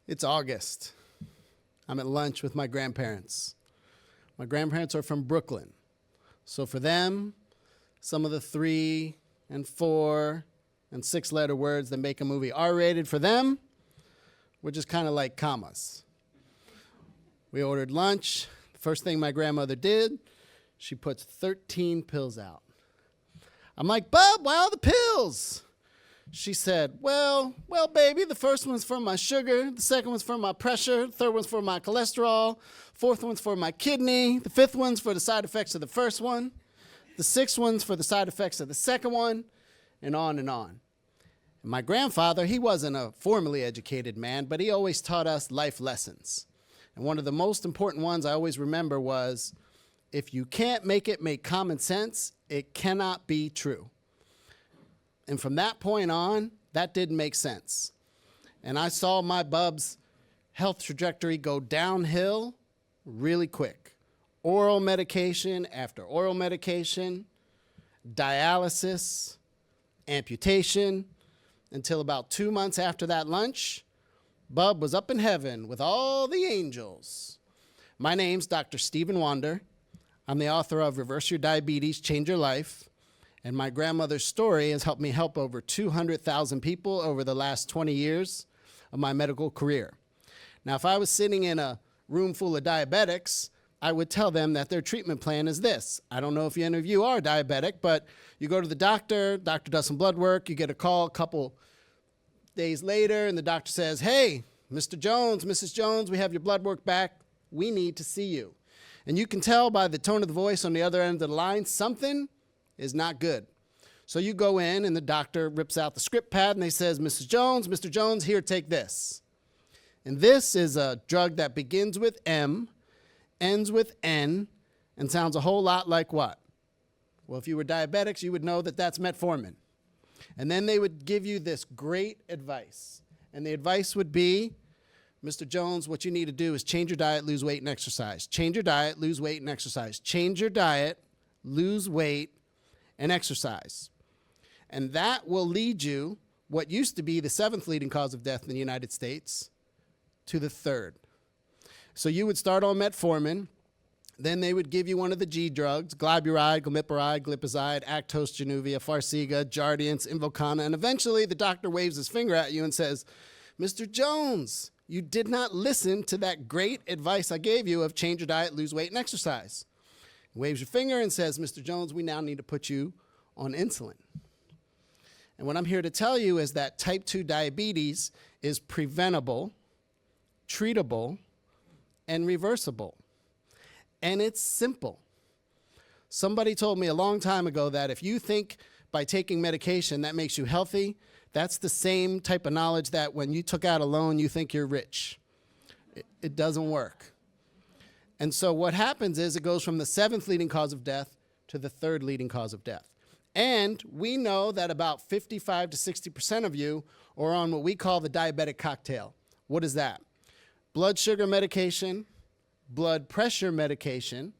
It's August. I'm at lunch with my grandparents. My grandparents are from Brooklyn. So for them, some of the 3 and 4 and 6-letter words that make a movie R-rated, for them, we're just kind of like commas. We ordered lunch. The first thing my grandmother did, she puts 13 pills out. I'm like, Bub, why all the pills? She said, well, baby, the first one's for my sugar, the second one's for my pressure, the third one's for my cholesterol, fourth one's for my kidney, the fifth one's for the side effects of the first one, the sixth one's for the side effects of the second one, and on and on. And my grandfather, he wasn't a formally educated man, but he always taught us life lessons. And one of the most important ones I always remember was, if you can't make it make common sense, it cannot be true. And from that point on, that didn't make sense. And I saw my bub's health trajectory go downhill really quick. Oral medication after oral medication, dialysis, amputation, until about 2 months after that lunch, Bub was up in heaven with all the angels. My name's Dr. Stephen Wander. I'm the author of Reverse Your Diabetes, Change Your Life. And my grandmother's story has helped me help over 200,000 people over the last 20 years of my medical career. Now, if I was sitting in a room full of diabetics, I would tell them that their treatment plan is this. I don't know if any of you are diabetic, but you go to the doctor does some blood work, you get a call a couple days later, and the doctor says, hey, Mr. Jones, Mrs. Jones, we have your blood work back. We need to see you. And you can tell by the tone of the voice on the other end of the line, something is not good. So you go in and the doctor rips out the script pad and he says, Mrs. Jones, Mr. Jones, here, take this. And this is a drug that begins with M, ends with N, and sounds a whole lot like what? Well, if you were diabetics, you would know that that's Metformin. And then they would give you this great advice. And the advice would be, Mr. Jones, what you need to do is change your diet, lose weight, and exercise. Change your diet, lose weight, and exercise. Change your diet, lose weight, and exercise. And that will lead you, what used to be the 7th leading cause of death in the United States, to the 3rd. So you would start on Metformin, then they would give you one of the G drugs, glyburide, glimepiride, glipizide, Actos, Januvia, Farxiga, Jardiance, Invokana, and eventually the doctor waves his finger at you and says, Mr. Jones, you did not listen to that great advice I gave you of change your diet, lose weight, and exercise. Waves your finger and says, Mr. Jones, we now need to put you on insulin. And what I'm here to tell you is that type 2 diabetes is preventable, treatable, and reversible. And it's simple. Somebody told me a long time ago that if you think by taking medication that makes you healthy, that's the same type of knowledge that when you took out a loan, you think you're rich. It doesn't work. And so what happens is it goes from the 7th leading cause of death to the 3rd leading cause of death. And we know that about 55 to 60% of you are on what we call the diabetic cocktail. What is that? Blood sugar medication, blood pressure medication,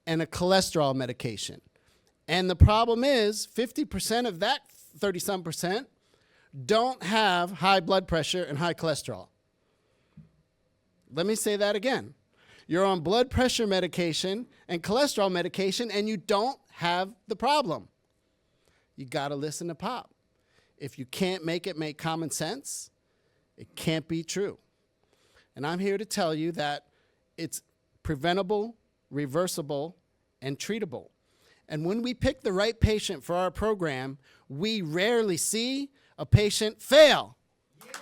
and a cholesterol medication. And the problem is 50% of that 30-some% don't have high blood pressure and high cholesterol. Let me say that again. You're on blood pressure medication and cholesterol medication and you don't have the problem. You got to listen to Pop. If you can't make it make common sense, it can't be true. And I'm here to tell you that it's preventable, reversible, and treatable. And when we pick the right patient for our program, we rarely see a patient fail. Yeah.